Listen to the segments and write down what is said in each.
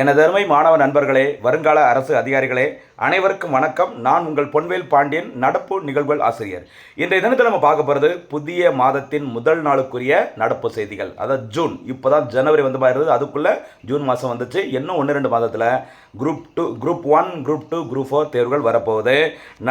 எனதருமை மாணவ நண்பர்களே, வருங்கால அரசு அதிகாரிகளே, அனைவருக்கும் வணக்கம். நான் உங்கள் பொன்வேல் பாண்டியன், நடப்பு நிகழ்வுகள் ஆசிரியர். இன்றைய தினத்தில் நம்ம பார்க்க போகிறது புதிய மாதத்தின் முதல் நாளுக்குரிய நடப்பு செய்திகள். அதாவது ஜூன், இப்போ தான் ஜனவரி வந்து பாருது, அதுக்குள்ளே ஜூன் மாதம் வந்துச்சு. இன்னும் 1-2 மாதத்தில் குரூப் 1, குரூப் 2, குரூப் 4 தேர்வுகள் வரப்போகுது.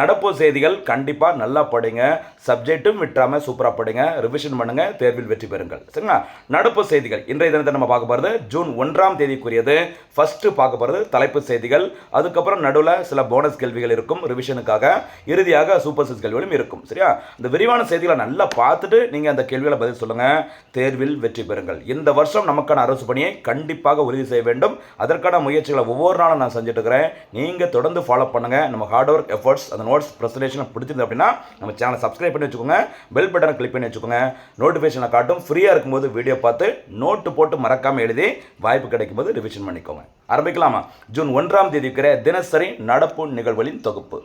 நடப்பு செய்திகள் கண்டிப்பாக நல்லா படிங்க, சப்ஜெக்ட்டும் விட்டுறாமல் சூப்பராக படிங்க, ரிவிஷன் பண்ணுங்கள், தேர்வில் வெற்றி பெறுங்கள். சரிங்களா? நடப்பு செய்திகள் இன்றைய தினத்தை நம்ம பார்க்க போகிறது ஜூன் 1ஆம் தேதிக்குரியது. ஃபஸ்ட்டு பார்க்க போகிறது தலைப்பு செய்திகள். அதுக்கப்புறம் நடுவில் சில போனஸ் கேள்விகள் இருக்கும் ரிவிஷனுக்காக. இறுதியாக சூப்பர் சிக்ஸ் கேள்விகளும் இருக்கும். சரியா? இந்த விரிவான செய்திகளை நல்லா பார்த்துட்டு நீங்கள் அந்த கேள்விகளை பதில் சொல்லுங்கள், தேர்வில் வெற்றி பெறுங்கள். இந்த வருஷம் நமக்கான அரசு பணியை கண்டிப்பாக உறுதி செய்ய வேண்டும். அதற்கான முயற்சிகளை ஒவ்வொரு நாளும் நான் செஞ்சுட்டு இருக்கிறேன். நீங்கள் தொடர்ந்து ஃபாலோ பண்ணுங்கள். நம்ம ஹார்ட் ஒர்க் எஃபர்ட்ஸ், அந்த நோட்ஸ் ப்ரெசன்டேஷன் பிடிச்சிருந்து அப்படின்னா நம்ம சேனலை சப்ஸ்கிரைப் பண்ணி வச்சுக்கோங்க, பெல் பட்டனை கிளிக் பண்ணி வச்சுக்கோங்க, நோட்டிஃபிகேஷனை காட்டும். ஃப்ரீயாக இருக்கும்போது வீடியோ பார்த்து நோட்டு போட்டு மறக்காமல் எழுதி வாய்ப்பு கிடைக்கும் போது ரிவிஷன் பண்ணிக்கோங்க. ஆரம்பிக்கலாமா? ஜூன் 1ஆம் தேதி இருக்கிற தினசரி நடப்பு நிகழ்வுகளின் தொகுப்பு.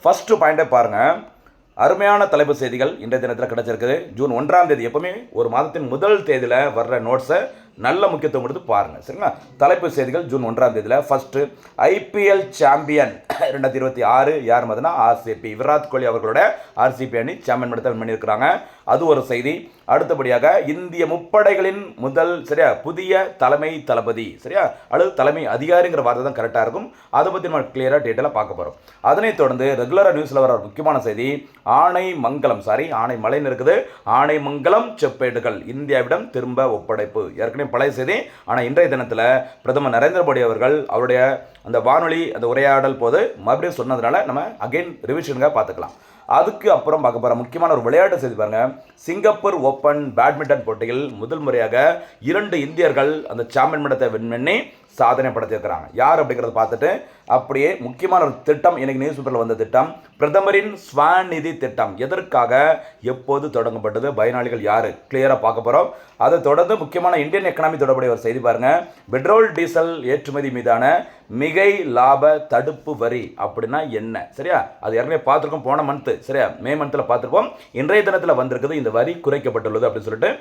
ஃபர்ஸ்ட் பாயிண்டை பாருங்க. அருமையான தலைப்பு செய்திகள் இன்றைய தினத்தில் கிடைச்சிருக்குது. ஜூன் 1ஆம் தேதி எப்பவுமே ஒரு மாதத்தின் முதல் தேதியில் வர்ற நோட்ஸை நல்ல முக்கியத்துவம் கொடுத்து பாருங்கள். சரிங்களா? தலைப்பு செய்திகள் ஜூன் 1ஆம் தேதியில் ஃபஸ்ட்டு ஐபிஎல் சாம்பியன் 2026 யார் மாதிரினா ஆர்சிபி. விராட் கோலி அவர்களோட ஆர்சிபி அணி சாம்பியன் படத்தை வின் பண்ணியிருக்கிறாங்க. அது ஒரு செய்தி. அடுத்தபடியாக இந்திய முப்படைகளின் முதல் புதிய தலைமை தளபதி அல்லது தலைமை அதிகாரிங்கிற வார்த்தை தான் கரெக்டாக இருக்கும். அதை பற்றி நம்ம கிளியராக டீட்டெயிலாக பார்க்க போகிறோம். அதனைத் தொடர்ந்து ரெகுலராக நியூஸில் வர ஒரு முக்கியமான செய்தி, ஆனைமலைன்னு இருக்குது, ஆனைமங்கலம் செப்பேடுகள் இந்தியாவிடம் திரும்ப ஒப்படைப்பு. ஏற்கனவே பழைய செய்தி. ஆனால் இன்றைய தினத்தில் பிரதமர் நரேந்திர மோடி அவர்கள் அவருடைய அந்த வானொலி அந்த உரையாடல் போது மறுபடியும் சொன்னதுனால நம்ம அகைன் ரிவிஷனுக்காக பார்த்துக்கலாம். அதுக்கு அப்புறம் பார்க்க போகிற முக்கியமான ஒரு விளையாட்டு செய்தி பாருங்க. சிங்கப்பூர் ஓப்பன் பேட்மிண்டன் போட்டியில் முதல் முறையாக 2 இந்தியர்கள் அந்த சாம்பியன் படத்தை வின் பண்ணி சாதனை படுத்தியிருக்கிறாங்க. யார் அப்படிங்கிறத பார்த்துட்டு அப்படியே முக்கியமான ஒரு திட்டம் இன்னைக்கு நியூஸ் பேப்பரில் வந்த திட்டம், பிரதமரின் ஸ்வநிதி திட்டம். எதற்காக, எப்போது தொடங்கப்பட்டது, பயனாளிகள் யார், கிளியராக பார்க்க போகிறோம். அதை தொடர்ந்து முக்கியமான இந்தியன் எக்கனாமி தொடர்புடைய ஒரு செய்தி பாருங்க. பெட்ரோல் டீசல் ஏற்றுமதி மீதான மிகை லாப தடுப்பு வரி அப்படின்னா என்ன? சரியா? அது ஏற்கனவே பார்த்துருக்கோம் போன மந்த்து. சரியா? மே மந்தில் பார்த்துருப்போம். இன்றைய தினத்தில் வந்திருக்குது இந்த வரி குறைக்கப்பட்டுள்ளது அப்படின்னு சொல்லிட்டு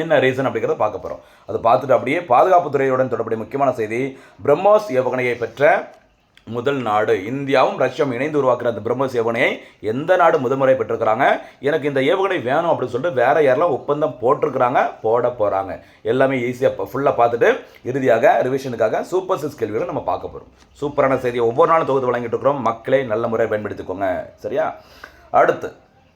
என்ன ரீசன் அப்படிங்கிறத பார்க்க போகிறோம். அதை பார்த்துட்டு அப்படியே பாதுகாப்புத்துறையுடன் தொடர்புடைய முக்கியமான செய்தி, பிரம்மோஸ் ஏவுகணையை பெற்ற முதல் நாடு இந்தியாவும் ரஷ்யாவும் இணைந்து உருவாக்குற அந்த பிரம்மோஸ் ஏவுகணையை எந்த நாடு முதல்முறை பெற்றிருக்கிறாங்க, எனக்கு இந்த ஏவுகணை வேணும் அப்படின்னு சொல்லிட்டு வேற யாரெல்லாம் ஒப்பந்தம் போட்டிருக்கிறாங்க, போட போகிறாங்க. எல்லாமே ஈஸியாக ஃபுல்லாக பார்த்துட்டு இறுதியாக ரிவிஷனுக்காக சூப்பர் சிக்ஸ் கேள்விகளை நம்ம பார்க்க போகிறோம். சூப்பரான செய்தியை ஒவ்வொரு நாளும் தொகுத்து வழங்கிட்டு இருக்கிறோம். மக்களே நல்ல முறையை பயன்படுத்திக்கோங்க. சரியா? அடுத்து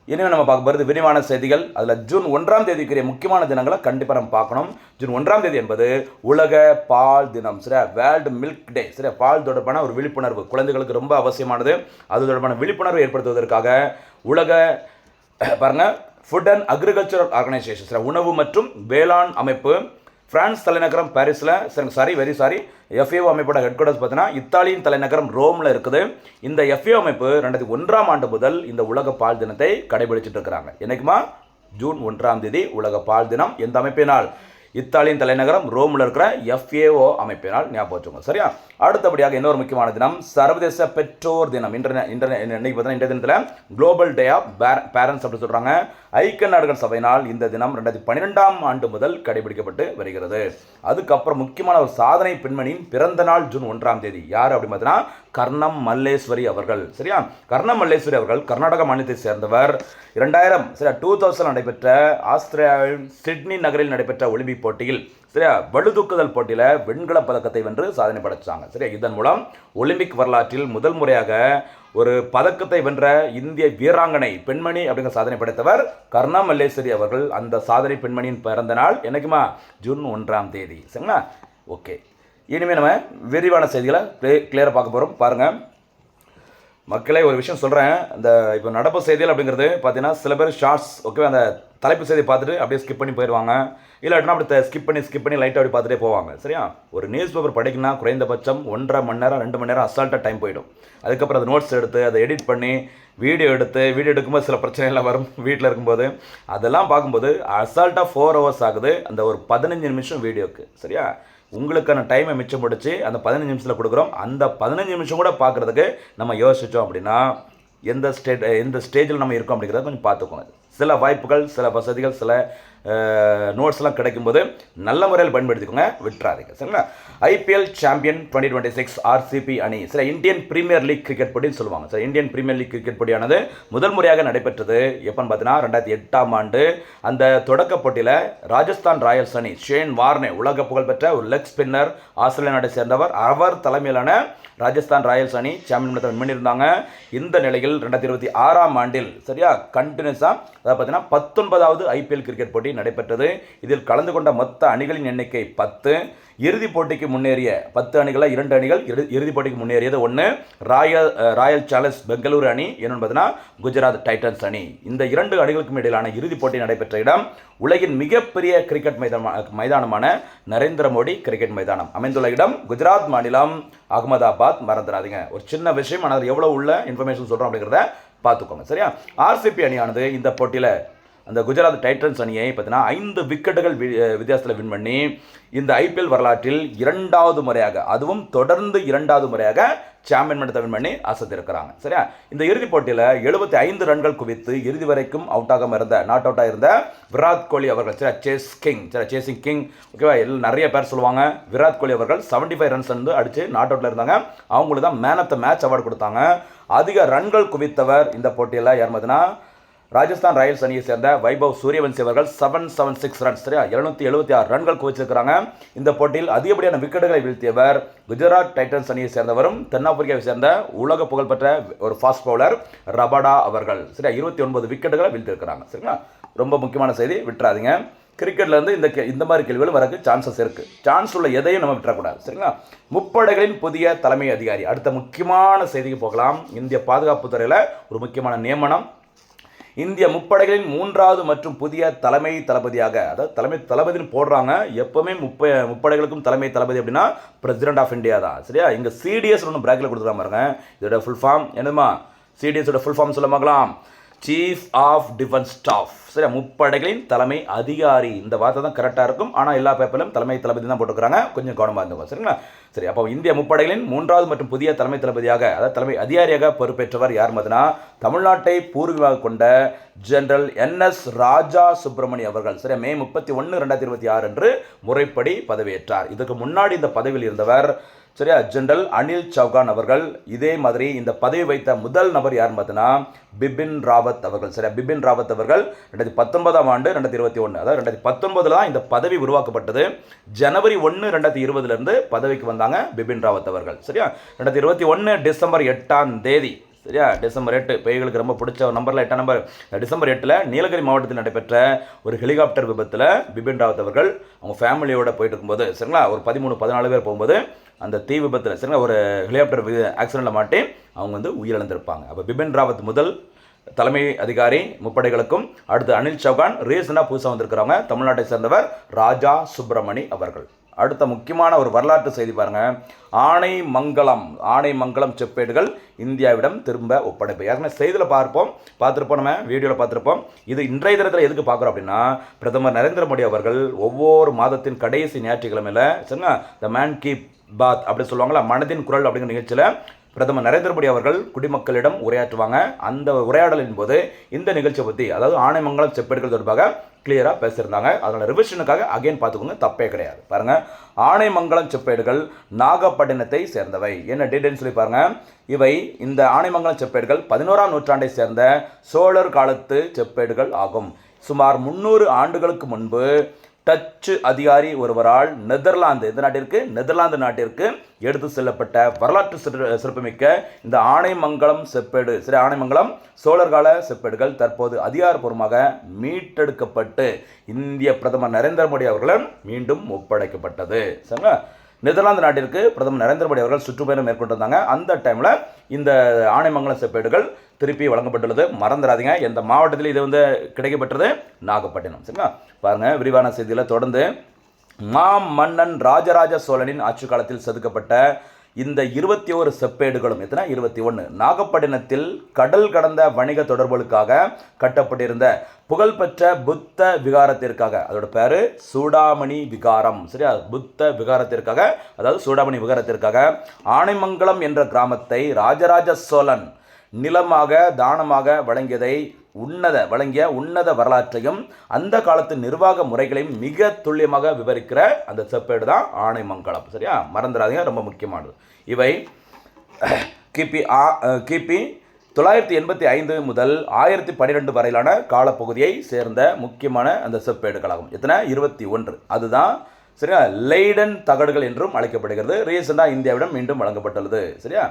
இனிமேல் நம்ம பார்க்க போகிறது விரிவான செய்திகள். அதில் ஜூன் 1ஆம் தேதிக்குரிய முக்கியமான தினங்களை கண்டிப்பாக நம்ம பார்க்கணும். ஜூன் 1ஆம் தேதி என்பது உலக பால் தினம். சரியா? வேர்ல்டு மில்க் டே. சரியா? பால் தொடர்பான ஒரு விழிப்புணர்வு குழந்தைகளுக்கு ரொம்ப அவசியமானது. அது தொடர்பான விழிப்புணர்வு ஏற்படுத்துவதற்காக உலக ஃபுட் அண்ட் அக்ரிகல்ச்சரல் ஆர்கனைசேஷன், உணவு மற்றும் வேளாண் அமைப்பு, பிரான்ஸ் தலைநகரம் பாரிஸில் எஃப்ஏஓ அமைப்போட ஹெட் குவார்ட்டர்ஸ் பார்த்தீங்கன்னா இத்தாலியின் தலைநகரம் ரோமில் இருக்குது. இந்த எஃப்ஏஓ அமைப்பு 2001ஆம் ஆண்டு முதல் இந்த உலக பால் தினத்தை கடைபிடிச்சிட்டு இருக்கிறாங்க. என்னைக்குமா? ஜூன் 1ஆம் தேதி உலக பால் தினம். எந்த அமைப்பினால்? இத்தாலியின் தலைநகரம் ரோமில் இருக்கிற எஃப்ஏஓ அமைப்பினால் ஞாபகம் வச்சுக்கோங்க. சரியா? அடுத்தபடியாக இன்னொரு முக்கியமான தினம் சர்வதேச பெற்றோர் தினம். இன்றைய தினத்தில் குளோபல் டே ஆஃப் பேரண்ட்ஸ் அப்படின்னு சொல்கிறாங்க. ஐக்கிய நாடுகள் சபையினால் இந்த தினம் 2012ஆம் ஆண்டு முதல் கடைபிடிக்கப்பட்டு வருகிறது. அதுக்கப்புறம் முக்கியமான ஒரு சாதனை பெண்மணியின் பிறந்த நாள் ஜூன் 1ஆம் தேதி. யார் அப்படின்னு பார்த்தீங்கன்னா கர்ணம் மல்லேஸ்வரி அவர்கள். சரியா? கர்ணம் மல்லேஸ்வரி அவர்கள் கர்நாடக மாநிலத்தை சேர்ந்தவர். 2000 நடைபெற்ற ஆஸ்திரேலியாவின் சிட்னி நகரில் நடைபெற்ற ஒலிம்பிக் போட்டியில் வலுதூக்குதல் போட்டியில் வெண்கல பதக்கத்தை வென்று சாதனை படைச்சாங்க. சரியா? இதன் மூலம் ஒலிம்பிக் வரலாற்றில் முதல் முறையாக ஒரு பதக்கத்தை வென்ற இந்திய வீராங்கனை பெண்மணி அப்படிங்கிற சாதனை படைத்தவர் கர்ணா மல்லேஸ்வரி அவர்கள். அந்த சாதனை பெண்மணியின் பிறந்த நாள் என்னைக்குமா? ஜூன் 1ஆம் தேதி. சரிங்களா? ஓகே, இனிமேல் நம்ம விரிவான செய்திகளை கிளியராக பார்க்க போகிறோம். பாருங்கள் மக்களே, ஒரு விஷயம் சொல்கிறேன். இந்த இப்போ நடப்பு செய்திகள் அப்படிங்கிறது பார்த்தீங்கன்னா சில பேர் ஷார்ட்ஸ் அந்த தலைப்பு செய்தி பார்த்துட்டு அப்படியே ஸ்கிப் பண்ணி போயிடுவாங்க. இல்லாட்டினா அப்படி ஸ்கிப் பண்ணி லைட்டாக அப்படி பார்த்துட்டே போவாங்க. சரியா? ஒரு நியூஸ் பேப்பர் படிக்கணும்னா குறைந்தபட்சம் 1.5 மணி நேரம் 2 மணி நேரம் அசால்ட்டாக டைம் போயிடும். அதுக்கப்புறம் அதை நோட்ஸ் எடுத்து அதை எடிட் பண்ணி வீடியோ எடுக்கும்போது சில பிரச்சனைலாம் வரும் வீட்டில் இருக்கும்போது. அதெல்லாம் பார்க்கும்போது அசால்ட்டாக 4 hours ஆகுது அந்த ஒரு 15 நிமிஷம் வீடியோக்கு. சரியா? உங்களுக்கான டைமை மிச்சம் முடிச்சு அந்த 15 நிமிஷத்தில் கொடுக்குறோம். அந்த 15 நிமிஷம் கூட பார்க்குறதுக்கு நம்ம யோசித்தோம் அப்படின்னா எந்த ஸ்டேஜில் நம்ம இருக்கோம் அப்படிங்கிறத கொஞ்சம் பார்த்துக்கோங்க. சில வாய்ப்புகள், சில வசதிகள், சில நோட்ஸ்லாம் கிடைக்கும்போது நல்ல முறையில் பயன்படுத்திக்கோங்க, விட்டுறாதீங்க. சரிங்களா? ஐபிஎல் சாம்பியன் 2026 ஆர்சிபி அணி. சில இந்தியன் பிரீமியர் லீக் கிரிக்கெட் போட்டின்னு சொல்லுவாங்க. Sir, Indian premier league cricket போட்டியானது முதல் முறையாக நடைபெற்றது எப்போன்னு பார்த்தீங்கன்னா 2008ஆம் ஆண்டு. அந்த தொடக்க போட்டியில் ராஜஸ்தான் ராயல்ஸ் அணி, ஷேன் வார்னே உலக புகழ்பெற்ற ஒரு லெக் ஸ்பின்னர், ஆஸ்திரேலியா நாட்டை சேர்ந்தவர், அவர் தலைமையிலான ராஜஸ்தான் ராயல்ஸ் அணி சாம்பியன் வின் பண்ணியிருந்தாங்க. இந்த நிலையில் 2026ஆம் ஆண்டில் சரியா கண்டினியூஸாக அதாவது பார்த்தீங்கன்னா 19வது ஐபிஎல் கிரிக்கெட் போட்டி நடைபெற்றது. இதில் கலந்து கொண்ட மொத்த அணிகளின் எண்ணிக்கை 10. இறுதிப் போட்டிக்கு முன்னேறிய 10 அணிகளில் 2 அணிகள் இறுதிப் போட்டிக்கு முன்னேறியது. ஒன்று ராயல் சேலஞ்ச் பெங்களூரு அணி, இன்னொன்று பார்த்தீங்கன்னா குஜராத் டைட்டன்ஸ் அணி. இந்த 2 அணிகளுக்கும் இடையிலான இறுதிப் போட்டி நடைபெற்ற இடம் உலகின் மிகப்பெரிய கிரிக்கெட் மைதானமான நரேந்திர மோடி கிரிக்கெட் மைதானம் அமைந்துள்ள இடம் குஜராத் மாநிலம் அகமதாபாத். மறந்துடாதீங்க. ஒரு சின்ன விஷயம், ஆனால் எவ்வளோ உள்ள இன்ஃபர்மேஷன் சொல்கிறோம் அப்படிங்கிறத பார்த்துக்கோங்க. சரியா? ஆர்சிபி அணியானது இந்த போட்டியில் அந்த குஜராத் டைட்டன்ஸ் அணியை பார்த்தீங்கன்னா 5 விக்கெட்டுகள் வித்தியாசத்தில் வின் பண்ணி இந்த ஐபிஎல் வரலாற்றில் 2வது முறையாக, அதுவும் தொடர்ந்து 2வது முறையாக சாம்பியன் பட்டத்தை வின் பண்ணி அசத்திருக்கிறாங்க. சரியா? இந்த இறுதிப் போட்டியில் 75 ரன்கள் குவித்து இறுதி வரைக்கும் நாட் அவுட்டாக இருந்த விராட் கோலி அவர்கள், சேசிங் கிங், ஓகேவா, நிறைய பேர் சொல்லுவாங்க. விராட் கோலி அவர்கள் 75 ரன்ஸ் வந்து அடித்து நாட் அவுட்டில் இருந்தாங்க. அவங்களுக்கு தான் man of the match award கொடுத்தாங்க. அதிக ரன்கள் குவித்தவர் இந்த போட்டியில் யார் பார்த்தீங்கன்னா ராஜஸ்தான் ராயல்ஸ் அணியை சேர்ந்த வைபவ் சூரியவன்சி அவர்கள் 776 ரன்ஸ், சரியா 776 ரன்கள் குவிச்சிருக்கிறாங்க. இந்த போட்டியில் அதிகப்படியான விக்கெட்டுகளை வீழ்த்தியவர் குஜராத் டைட்டன்ஸ் அணியை சேர்ந்தவரும் தென்னாப்பிரிக்காவை சேர்ந்த உலக புகழ்பெற்ற ஒரு ஃபாஸ்ட் பவுலர் ரபடா அவர்கள், சரியா 29 விக்கெட்டுகளை வீழ்த்திருக்கிறாங்க. சரிங்களா? ரொம்ப முக்கியமான செய்தி, விட்டுறாதீங்க. கிரிக்கெட்லேருந்து இந்த மாதிரி கேள்விகள் வரக்கு சான்சஸ் இருக்குது. சான்ஸ் உள்ள எதையும் நம்ம விட்டுறக்கூடாது. சரிங்களா? முப்படைகளின் புதிய தலைமை அதிகாரி. அடுத்த முக்கியமான செய்திக்கு போகலாம். இந்திய பாதுகாப்பு துறையில் ஒரு முக்கியமான நியமனம். இந்திய முப்படைகளின் 3வது மற்றும் புதிய தலைமை தளபதியாக, அதாவது தலைமை தளபதினு போடுறாங்க. எப்பவுமே முப்படைகளுக்கும் தலைமை தளபதி அப்படின்னா பிரசிடென்ட் ஆஃப் இந்தியா தான். சரியா? இங்கே சிடிஎஸ் ஒன்று பிராக்கெட்டில் கொடுத்துருக்காங்க பாருங்க. இதோட ஃபுல் ஃபார்ம் என்னமா? சிடிஎஸோட ஃபுல் ஃபார்ம் சொல்ல பார்க்கலாம். Chief of defence staff. சரியா? முப்படைகளின் தலைமை அதிகாரி. இந்த வார்த்தை தான் கரெக்டாக இருக்கும். ஆனால் எல்லா பேப்பரிலும் தலைமை தளபதி தான் போட்டுக்கிறாங்க. கொஞ்சம் கவனமாக இருந்துக்கும். சரிங்களா? சரி, அப்போ இந்திய முப்படைகளின் 3வது மற்றும் புதிய தலைமை தளபதியாக, அதாவது தலைமை அதிகாரியாக பொறுப்பேற்றவர் யார் மதுனா தமிழ்நாட்டை பூர்வீகமாக கொண்ட ஜெனரல் NS ராஜா சுப்பிரமணியம் அவர்கள். சரியா? மே 31, 2026 அன்று முறைப்படி பதவியேற்றார். இதுக்கு முன்னாடி இந்த பதவியில் இருந்தவர் சரியா ஜெனரல் அனில் சௌகான் அவர்கள். இதே மாதிரி இந்த பதவி வைத்த முதல் நபர் யார் பார்த்தீங்கன்னா பிபின் ராவத் அவர்கள். சரியா? பிபின் ராவத் அவர்கள் 2019ஆம் ஆண்டு 2021, அதாவது 2019 தான் இந்த பதவி உருவாக்கப்பட்டது. ஜனவரி 1, 2020 பதவிக்கு வந்தாங்க பிபின் ராவத் அவர்கள். சரியா? 2021 டிசம்பர் 8ஆம் தேதி, சரியா, டிசம்பர் 8 பேய்களுக்கு ரொம்ப பிடிச்ச ஒரு நம்பரில் 8ஆம் நம்பர். டிசம்பர் 8 நீலகிரி மாவட்டத்தில் நடைபெற்ற ஒரு ஹெலிகாப்டர் விபத்தில் பிபின் ராவத் அவர்கள் அவங்க ஃபேமிலியோட போயிட்டு இருக்கும்போது, சரிங்களா, ஒரு 13-14 பேர் போகும்போது அந்த தீ விபத்தில், சரிங்களா, ஒரு ஹெலிகாப்டர் ஆக்சிடெண்ட்டில் மாட்டி அவங்க வந்து உயிரிழந்திருப்பாங்க. அப்போ பிபின் ராவத் முதல் தலைமை அதிகாரி முப்படைகளுக்கும். அடுத்து அனில் சௌகான், ரீசனாக புதுசாக வந்திருக்கிறவங்க தமிழ்நாட்டை சேர்ந்தவர் ராஜா சுப்பிரமணி அவர்கள். அடுத்த முக்கியமான ஒரு வரலாற்று செய்தி பாருங்க. ஆனைமங்கலம் செப்பேடுகள் இந்தியாவிடம் திரும்ப ஒப்படைப்பு. ஏற்கனவே செய்தியில் பார்த்துருப்போம், நம்ம வீடியோவில் பார்த்துருப்போம். இது இன்றைய தினத்தில் எதுக்கு பார்க்குறோம் அப்படின்னா, பிரதமர் நரேந்திர மோடி அவர்கள் ஒவ்வொரு மாதத்தின் கடைசி ஞாயிற்றுக்கிழமையில், சரிங்களா, த மேன் கி பாத் அப்படி சொல்லுவாங்களா, மனதின் குரல் அப்படிங்கிற நிகழ்ச்சியில் பிரதமர் நரேந்திர மோடி அவர்கள் குடிமக்களிடம் உரையாற்றுவாங்க. அந்த உரையாடலின் போது இந்த நிகழ்ச்சியை பற்றி, அதாவது ஆனைமங்கலம் செப்பேடுகள் தொடர்பாக கிளியராக பேசியிருந்தாங்க. அதனால் ரிவிஷனுக்காக அகைன் பார்த்துக்கோங்க, தப்பே கிடையாது. பாருங்கள், ஆனைமங்கலம் செப்பேடுகள் நாகப்பட்டினத்தை சேர்ந்தவை. என்ன டீடைல்ஸ் சொல்லி பாருங்கள். இவை இந்த ஆனைமங்கலம் செப்பேடுகள் 11ஆம் நூற்றாண்டை சேர்ந்த சோழர் காலத்து செப்பேடுகள் ஆகும். சுமார் 300 ஆண்டுகளுக்கு முன்பு டச்சு அதிகாரி ஒருவரால் நெதர்லாந்து நாட்டிற்கு எடுத்து செல்லப்பட்ட வரலாற்று சிறப்புமிக்க இந்த ஆனைமங்கலம் செப்பேடு, சரி, ஆனைமங்கலம் சோழர்கால செப்பேடுகள் தற்போது அதிகாரப்பூர்வமாக மீட்டெடுக்கப்பட்டு இந்திய பிரதமர் நரேந்திர மோடி அவர்களும் மீண்டும் ஒப்படைக்கப்பட்டது. சரிங்களா? நெதர்லாந்து நாட்டிற்கு பிரதமர் நரேந்திர மோடி அவர்கள் சுற்றுப்பயணம் மேற்கொண்டிருந்தாங்க. அந்த டைமில் இந்த ஆனைமங்கலம் செப்பேடுகள் திருப்பி வழங்கப்பட்டுள்ளது. மறந்துடாதீங்க, எந்த மாவட்டத்தில் இது வந்து கிடைக்கப்பட்டது? நாகப்பட்டினம். சரிங்களா? பாருங்கள், விரிவான செய்தியில் தொடர்ந்து மன்னன் ராஜராஜ சோழனின் ஆட்சி காலத்தில் செதுக்கப்பட்ட இந்த 21 செப்பேடுகளும், எத்தனை? 21 நாகப்பட்டினத்தில் கடல் கடந்த வணிக தொடர்புகளுக்காக கட்டப்பட்டிருந்த புகழ்பெற்ற புத்த விகாரத்திற்காக, அதோட பேரு சூடாமணி விகாரம். சரியா? புத்த விகாரத்திற்காக, அதாவது சூடாமணி விகாரத்திற்காக ஆனைமங்கலம் என்ற கிராமத்தை ராஜராஜ சோழன் நிலமாக தானமாக வழங்கியதை வழங்கிய உன்னத வரலாற்றையும் அந்த காலத்து நிர்வாக முறைகளையும் மிக துல்லியமாக விவரிக்கிற அந்த செப்பேடு தான் ஆனைமங்கலம். சரியா, மறந்துடாதீங்க, ரொம்ப முக்கியமானது. இவை கிபி 985 முதல் 1012 வரையிலான காலப்பகுதியை சேர்ந்த முக்கியமான அந்த செப்பேடுகளாகும். எத்தனை? 21. அதுதான் சரியா லெய்டன் தகடுகள் என்றும் அழைக்கப்படுகிறது. ரீசெண்டாக இந்தியாவிடம் மீண்டும் வழங்கப்பட்டுள்ளது. சரியா,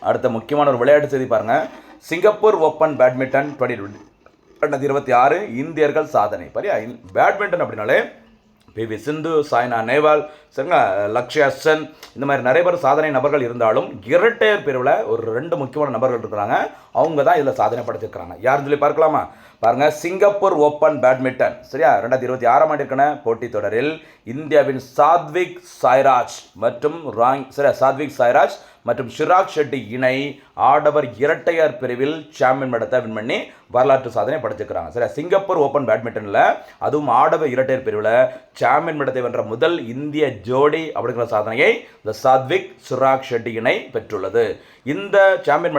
அடுத்த முக்கியமான ஒரு விளையாட்டு செய்தி பாருங்க. சிங்கப்பூர் ஓப்பன் பேட்மிண்டன் 2026 இந்தியர்கள் சாதனை. சரியா, பேட்மிண்டன் அப்படின்னாலே பிவி சிந்து, சாய்னா நேவால், சரிங்களா, லக்ஷ்யா சென், இந்த மாதிரி நிறைய பேர் சாதனை நபர்கள் இருந்தாலும் இரட்டையர் பிரிவில் ஒரு 2 முக்கியமான நபர்கள் இருக்கிறாங்க. அவங்க தான் இதில் சாதனை படைச்சிருக்கிறாங்க. யாருன்னு சொல்லி பார்க்கலாமா? பாருங்க, சிங்கப்பூர் ஓப்பன் பேட்மிண்டன் சரியா 2026 ஆண்டிற்கான போட்டித் தொடரில் இந்தியாவின் சாத்விக் சாய்ராஜ் மற்றும் ஷிராக் ஷெட்டி இணை ஆடவர் இரட்டையர் பிரிவில் சாம்பியன் பட்டத்தை வின் பண்ணி வரலாற்று சாதனை படைச்சிருக்கிறாங்க. சரியா, சிங்கப்பூர் ஓப்பன் பேட்மிண்டனில் அதுவும் ஆடவர் இரட்டையர் பிரிவில் சாம்பியன் பட்டத்தை வென்ற முதல் இந்திய ஜோடி அப்படிங்கிற சாதனையை இந்த சாத்விக் ஷிராக் ஷெட்டி இணை பெற்றுள்ளது. இந்த சாம்பியன்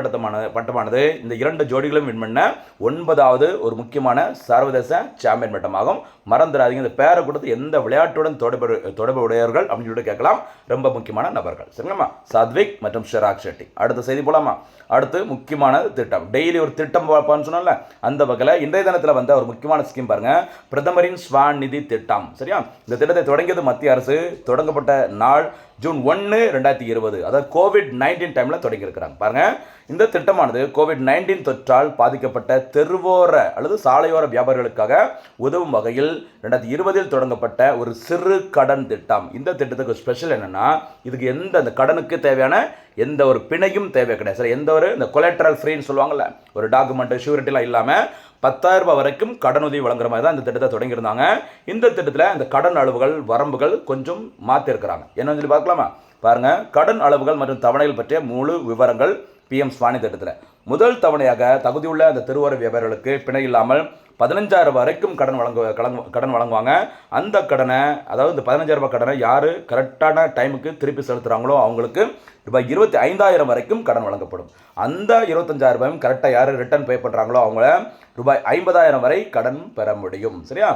பட்டமானது இந்த 2 ஜோடிகளும் வின் பண்ண 9வது ஒரு முக்கியமான சர்வதேச சாம்பியன் பட்டமாகும். மறந்துடாதீங்க, இந்த பேரை கொடுத்து எந்த விளையாட்டுடன் தொடர்பு உடையவர்கள் அப்படின்னு சொல்லிட்டு கேட்கலாம். ரொம்ப முக்கியமான நபர்கள். சரிங்களா, சாத்விக் மற்றும் ஷிராக் ஷெட்டி. அடுத்த செய்தி போலாமா? அடுத்து முக்கியமான திட்டம். டெய்லி ஒரு திட்டம் பார்ப்பான்னு சொன்னால அந்த வகையில் இன்றைய தினத்தில் வந்த ஒரு முக்கியமான ஸ்கீம் பாருங்க, பிரதமரின் ஸ்வான் நிதி திட்டம். சரியா, இந்த திட்டத்தை தொடங்கியது மத்திய அரசு. தொடங்கப்பட்ட நாள் ஜூன் 1, 2020, அதாவது COVID-19 டைமில் தொடங்கியிருக்கிறாங்க. பாருங்க, இந்த திட்டமானது COVID-19 தொற்றால் பாதிக்கப்பட்ட தெருவோர அல்லது சாலையோர வியாபாரிகளுக்காக உதவும் வகையில் 2020 தொடங்கப்பட்ட ஒரு சிறு கடன் திட்டம். இந்த திட்டத்துக்கு ஸ்பெஷல் என்னன்னா, இதுக்கு அந்த கடனுக்கு தேவையான எந்த ஒரு பிணையும் தேவை கிடையாது. சரி, எந்த ஒரு இந்த கொலெட்ரல் ஃப்ரீன்னு சொல்லுவாங்கல்ல, ஒரு டாக்குமெண்ட் ஷூரிட்டிலாம் இல்லாமல் 10,000 ரூபாய் வரைக்கும் கடன் உதவி வழங்குற மாதிரி தான் இந்த திட்டத்தை தொடங்கியிருந்தாங்க. இந்த திட்டத்தில் இந்த கடன் அளவுகள் வரம்புகள் கொஞ்சம் மாற்றிருக்கிறாங்க. என்னன்னு சொல்லி பார்க்கலாமா? பாருங்க, கடன் அளவுகள் மற்றும் தவணைகள் பற்றிய முழு விவரங்கள் PM ஸ்வானி திட்டத்தில். முதல் தவணையாக தகுதியுள்ள அந்த தெருவோர வியாபாரிகளுக்கு பிணை இல்லாமல் 15,000 வரைக்கும் கடன் வழங்குவாங்க. அந்த கடனை, அதாவது இந்த 15,000 ரூபாய் கடனை யார் கரெக்டான டைமுக்கு திருப்பி செலுத்துகிறாங்களோ அவங்களுக்கு ரூபாய் 25,000 வரைக்கும் கடன் வழங்கப்படும். அந்த 25,000 ரூபாயும் கரெக்டாக யார் ரிட்டர்ன் பே பண்ணுறாங்களோ அவங்கள ரூபாய் 50,000 வரை கடன் பெற முடியும். சரியா,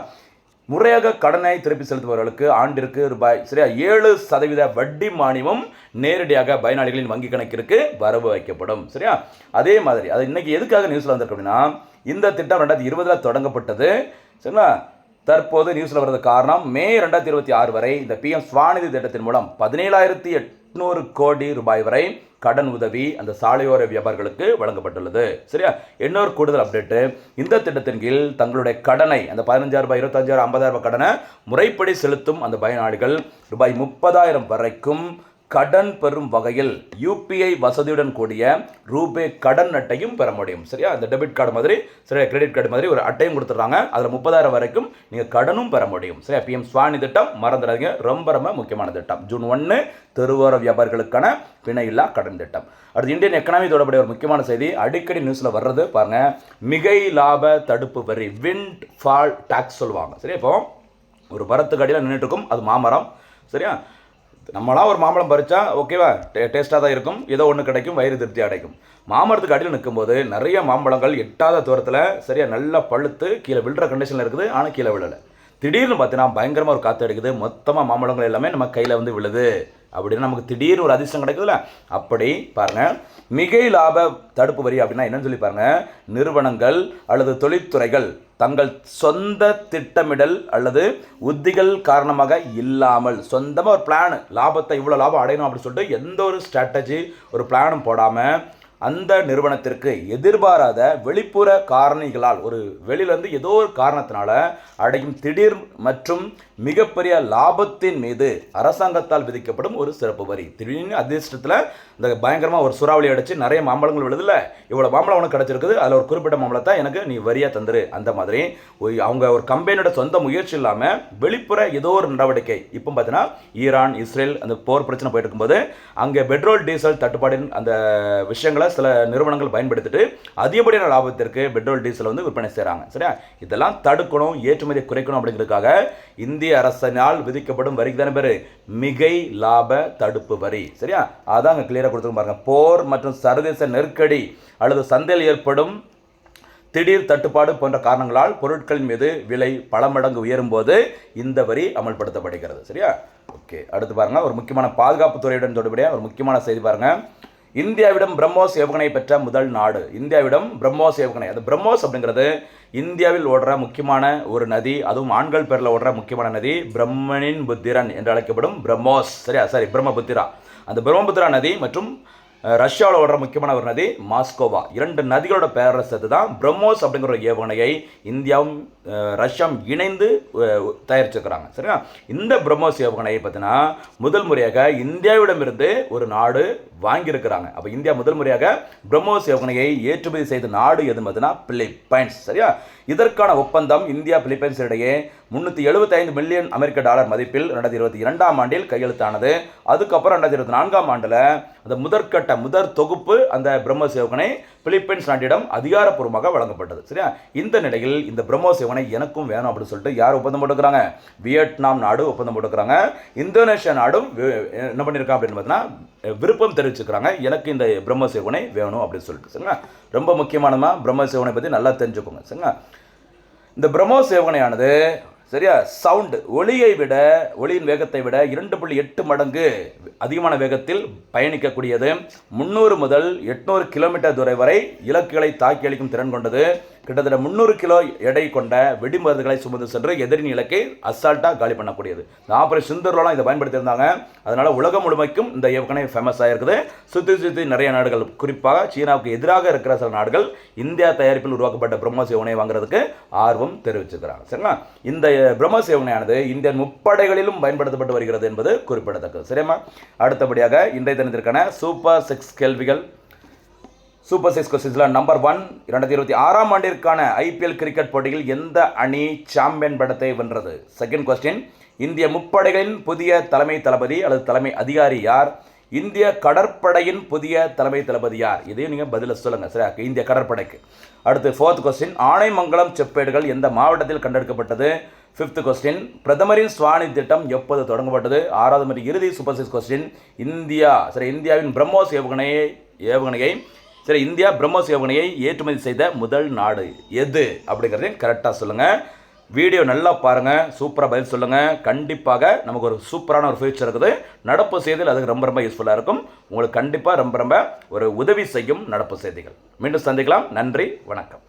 முறையாக கடனை திருப்பி செலுத்துபவர்களுக்கு ஆண்டிற்கு ரூபாய் 7% வட்டி மானியமும் நேரடியாக பயனாளிகளின் வங்கி கணக்கிற்கு வரவு வைக்கப்படும். சரியா, அதே மாதிரி அது இன்னைக்கு எதுக்காக நியூஸில் வந்திருக்கு அப்படின்னா, இந்த திட்டம் 2020 தொடங்கப்பட்டது. சரிங்களா, தற்போது நியூஸில் வர்றது காரணம் மே 2026 வரை இந்த PM ஸ்வாநிதி திட்டத்தின் மூலம் 17,800 கோடி ரூபாய் வரை கடன் உதவி அந்த சாலையோர வியாபாரிகளுக்கு வழங்கப்பட்டுள்ளது. சரியா, இன்னொரு கூடுதல் அப்டேட்டு, இந்த திட்டத்தின் கீழ் தங்களுடைய கடனை அந்த 15,000 ரூபாய், 25,000, 50,000 ரூபாய் கடனை முறைப்படி செலுத்தும் அந்த பயனாளிகள் ரூபாய் 30,000 வரைக்கும் கடன் பெறும் வகையில் UPI வசதியுடன் கூடிய ரூபே கடன் அட்டையும் பெற முடியும். சரியா, இந்த டெபிட் கார்டு மாதிரி, சரியா, கிரெடிட் கார்டு மாதிரி ஒரு அட்டையும் கொடுத்துட்றாங்க. அதில் 30,000 வரைக்கும் நீங்கள் கடனும் பெற முடியும். சரியா, PM ஸ்வானி திட்டம் மறந்துடாதீங்க, ரொம்ப ரொம்ப முக்கியமான திட்டம். ஜூன் 1 தெருவோர வியாபாரிகளுக்கான பிணையில்லா கடன் திட்டம். அடுத்து இந்தியன் எக்கனாமி தொடர்புடைய ஒரு முக்கியமான செய்தி, அடிக்கடி நியூஸில் வர்றது பாருங்க, மிகை லாப தடுப்பு வரி, விண்ட் ஃபால் டாக்ஸ் சொல்லுவாங்க. சரியா, இப்போ ஒரு மரத்துக்கு அடியில் நின்றுட்டு இருக்கும், அது மாமரம். சரியா, நம்மளாம் ஒரு மாம்பழம் பறிச்சா ஓகேவா, டேஸ்ட்டாக தான் இருக்கும், ஏதோ ஒன்று கிடைக்கும், வயிறு திருப்தி அடைக்கும். மாமரத்துக்கு அடியில் நிற்கும்போது நிறைய மாம்பழங்கள் எட்டாத தூரத்தில் சரியா நல்லா பழுத்து கீழே விழுற கண்டிஷனில் இருக்குது. ஆனால் கீழே விழலை. திடீர்னு பார்த்தீங்கன்னா பயங்கரமாக ஒரு காற்று அடிக்குது, மொத்தமாக மாம்பழங்கள் எல்லாமே நம்ம கையில் வந்து விழுது. அப்படின்னு நமக்கு திடீர்னு ஒரு அதிர்ஷ்டம் கிடைக்குதுல்ல, அப்படி பாருங்க, மிகை லாப தடுப்பு வரி அப்படின்னா என்னன்னு சொல்லி பாருங்க, நிறுவனங்கள் அல்லது தொழிற்துறைகள் தங்கள் சொந்த திட்டமிடல் அல்லது உத்திகள் காரணமாக இல்லாமல் சொந்தமாக ஒரு பிளான், லாபத்தை இவ்வளோ லாபம் அடையணும் அப்படின்னு சொல்லிட்டு எந்த ஒரு ஸ்ட்ராட்டஜி ஒரு பிளானும் போடாமல் அந்த நிறுவனத்திற்கு எதிர்பாராத வெளிப்புற காரணிகளால் ஒரு வெளியிலேருந்து ஏதோ ஒரு காரணத்தினால அடையும் திடீர் மற்றும் மிகப்பெரிய லாபத்தின் மீது அரசாங்கத்தால் விதிக்கப்படும் ஒரு சிறப்பு வரி. திடீர்னு அதிர்ஷ்டத்தில் இந்த பயங்கரமாக ஒரு சூறாவளி அடிச்சு நிறைய மாம்பழங்கள் விழுதுல, இவ்வளோ மாம்பழம் உனக்கு கிடச்சிருக்குது, அதில் ஒரு குறிப்பிட்ட மாம்பழத்தை எனக்கு நீ வரியாக தந்துரு. அந்த மாதிரி அவங்க ஒரு கம்பெனியோட சொந்த முயற்சி இல்லாமல் வெளிப்புற ஏதோ ஒரு நடவடிக்கை. இப்போ பார்த்தீங்கன்னா ஈரான் இஸ்ரேல் அந்த போர் பிரச்சனை போயிட்டு இருக்கும்போது அங்கே பெட்ரோல் டீசல் தட்டுப்பாடின் அந்த விஷயங்களை சில நிறுவனங்கள் பயன்படுத்திட்டு அதிகப்படியான லாபத்திற்கு பெட்ரோல் டீசல் வந்து விற்பனை செய்கிறாங்க. சரியா, இதெல்லாம் தடுக்கணும், ஏற்றுமதியை குறைக்கணும் அப்படிங்கிறதுக்காக இந்திய அரசினால் விதிக்கப்படும் வரிக்கு தானே பேர் மிகை லாப தடுப்பு வரி. சரியா, அதாங்க கிளியராக கொடுத்துருக்கும் பாருங்க. போர் மற்றும் சர்வதேச நெருக்கடி அல்லது சந்தையில் ஏற்படும் திடீர் தட்டுப்பாடு போன்ற காரணங்களால் பொருட்களின் மீது விலை பல மடங்கு உயரும் போது இந்த வரி அமல்படுத்தப்படுகிறது. சரியா? ஓகே, அடுத்து பாருங்க, ஒரு முக்கியமான பாதுகாப்பு துறையுடன் தொடர்புடைய ஒரு முக்கியமான செய்தி பாருங்க. இந்தியாவிடம் பிரம்மோஸ் ஏவுகணை பெற்ற முதல் நாடு. இந்தியாவிடம் பிரம்மோஸ் ஏவுகணை, அது பிரம்மோஸ் அப்படிங்கிறது இந்தியாவில் ஓடுற முக்கியமான ஒரு நதி, அதுவும் ஆண்கள் பேரில் ஓடுற முக்கியமான நதி பிரம்மனின் புத்திரன் என்று அழைக்கப்படும் பிரம்மோஸ். சரியா? பிரம்மபுத்திரா. அந்த பிரம்மபுத்திரா நதி மற்றும் ரஷ்யாவில் ஓடுற முக்கியமான ஒரு நதி மாஸ்கோவா. 2 நதிகளோட பேரை சேர்த்து தான் பிரம்மோஸ் அப்படிங்கிற ஒரு ஏவுகணையை இந்தியாவும் ரஷ்யாவும் இணைந்து தயாரிச்சிருக்கிறாங்க. சரியா? இந்த பிரம்மோஸ் ஏவுகணையை பார்த்தீங்கன்னா முதல் முறையாக இந்தியாவிடமிருந்து ஒரு நாடு வாங்கியிருக்கிறாங்க. அப்போ இந்தியா முதல் முறையாக பிரம்மோஸ் ஏவுகணையை ஏற்றுமதி செய்த நாடு எதுன்னு பார்த்தீங்கன்னா பிலிப்பைன்ஸ். சரியா? இதற்கான ஒப்பந்தம் இந்தியா பிலிப்பைன்ஸ் இடையே $375 மில்லியன் அமெரிக்க மதிப்பில் 2022ஆம் ஆண்டில் கையெழுத்தானது. அதுக்கப்புறம் 2024ஆம் ஆண்டில் அந்த முதற் தொகுப்பு அந்த பிரம்மோஸ் ஏவுகணை பிலிப்பைன்ஸ் நாட்டிடம் அதிகாரப்பூர்வமாக வழங்கப்பட்டது. சரியா? இந்த நிலையில் இந்த பிரம்மோஸ் ஏவுகணை எனக்கும் வேணும் அப்படின்னு சொல்லிட்டு யார் ஒப்பந்தம் போட்டுக்கிறாங்க? வியட்நாம் நாடு ஒப்பந்தம் போட்டுக்கிறாங்க. இந்தோனேஷியா நாடும் என்ன பண்ணியிருக்காங்க அப்படின்னு பார்த்தீங்கன்னா விருப்பம் தெரிவிச்சுக்கிறாங்க, எனக்கு இந்த பிரம்மோஸ் ஏவுகணை வேணும் அப்படின்னு சொல்லிட்டு. சரிங்களா? ரொம்ப முக்கியமானமா பிரம்மோஸ் ஏவுகணை பற்றி நல்லா தெரிஞ்சுக்கோங்க. சரிங்களா? இந்த பிரம்மோஸ் ஏவுகணையானது சரியா ஒளியின் வேகத்தை விட 2.8 மடங்கு அதிகமான வேகத்தில் பயணிக்கக்கூடியது. 300 முதல் 800 கிலோமீட்டர் தூரம் வரை இலக்குகளை தாக்கி அளிக்கும் திறன் கொண்டது. கிட்டத்தட்ட 300 கிலோ எடை கொண்ட வெடிமருந்துகளை சுமந்து சென்று எதிரின் இலக்கை அசால்ட்டாக காலி பண்ணக்கூடியது. இந்த ஆபரேஷன் சிந்தூர்லாம் இதை பயன்படுத்தியிருந்தாங்க. அதனால் உலகம் முழுமைக்கும் இந்த ஏவுகணை ஃபேமஸ் ஆகிருக்குது. சுற்றி நிறைய நாடுகள், குறிப்பாக சீனாவுக்கு எதிராக இருக்கிற சில நாடுகள் இந்தியா தயாரிப்பில் உருவாக்கப்பட்ட பிரம்மோஸ் ஏவுகணை வாங்குறதுக்கு ஆர்வம் தெரிவிச்சிருக்கிறாங்க. சரிங்களா? இந்த பிரம்மோஸ் ஏவுகணையானது இந்தியன் முப்படைகளிலும் பயன்படுத்தப்பட்டு வருகிறது என்பது குறிப்பிடத்தக்கது. சரியா? அடுத்தபடியாக இன்றைய தினத்திற்கான சூப்பர் 6 கேள்விகள். சூப்பர் 6 கொஸ்டின்ஸில் நம்பர் 1, 2026ஆம் ஆண்டிற்கான IPL கிரிக்கெட் போட்டியில் எந்த அணி சாம்பியன் பட்டத்தை வென்றது? செகண்ட் கொஸ்டின், இந்திய முப்படைகளின் புதிய தலைமை தளபதி அல்லது தலைமை அதிகாரி யார்? இந்திய கடற்படையின் புதிய தலைமை தளபதி யார்? இதையும் நீங்கள் பதில சொல்லுங்கள். சரியா? இந்திய கடற்படைக்கு. அடுத்து 4th கொஸ்டின், ஆனைமங்கலம் செப்பேடுகள் எந்த மாவட்டத்தில் கண்டெடுக்கப்பட்டது? 5th கொஸ்டின், பிரதமரின் ஸ்வானி திட்டம் எப்போது தொடங்கப்பட்டது? 6வது மற்றும் இறுதி சூப்பர் 6 கொஸ்டின், இந்தியாவின் பிரம்மோஸ் ஏவுகணையை இந்தியா பிரம்மோஸ் ஏவுகணையை ஏற்றுமதி செய்த முதல் நாடு எது அப்படிங்கிறதையும் கரெக்டாக சொல்லுங்கள். வீடியோ நல்லா பாருங்கள், சூப்பராக பதில் சொல்லுங்கள். கண்டிப்பாக நமக்கு ஒரு சூப்பரான ஒரு ஃபியூச்சர் இருக்குது. நடப்பு செய்திகள் அதுக்கு ரொம்ப யூஸ்ஃபுல்லாக இருக்கும். உங்களுக்கு கண்டிப்பாக ரொம்ப ஒரு உதவி செய்யும் நடப்பு செய்திகள். மீண்டும் சந்திக்கலாம். நன்றி, வணக்கம்.